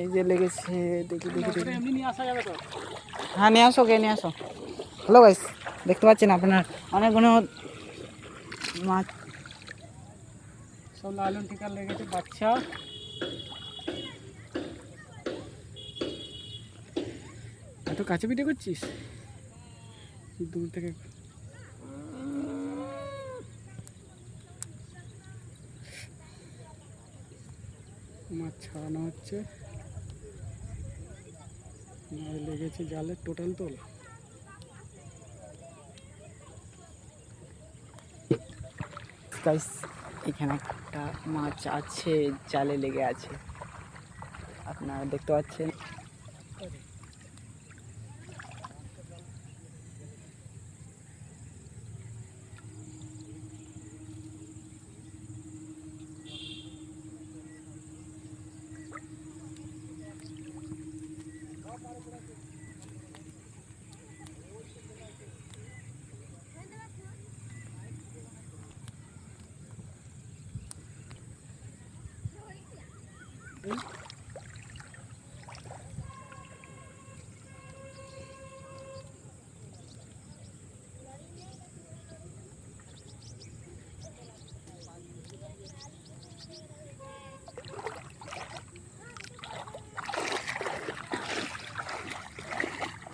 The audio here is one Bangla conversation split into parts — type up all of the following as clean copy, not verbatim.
এই যে লেগেছে, দেখি দেখি দেখি। এমনি নিয়ে আসা যাবে তো? হ্যাঁ নিয়ে আসো, কে নিয়ে আসো। হ্যালো গাইস, দেখতে পাচ্ছেন আপনার অনেকগুলো মাছ। সব লালন টিকা লেগেছে বাচ্চা। এত কাছে পিঠে করছিস দূর থেকে? মাছ ছাড়ানো হচ্ছে, লেগেছে জালে টোটাল তোল। গাইস এখানে একটা মাছ আছে, জালে লেগে আছে, আপনারা দেখতে পাচ্ছেন।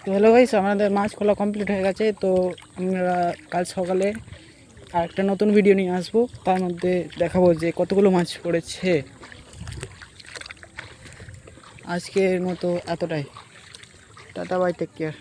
তো হ্যালো গাইস, আমাদের মাছ খোলা কমপ্লিট হয়ে গেছে। তো আমরা কাল সকালে আর একটা নতুন ভিডিও নিয়ে আসবো, তার মধ্যে দেখাবো যে কতগুলো মাছ পড়েছে। আজকের মতো এতটাই, টাটা বাই, টেক কেয়ার।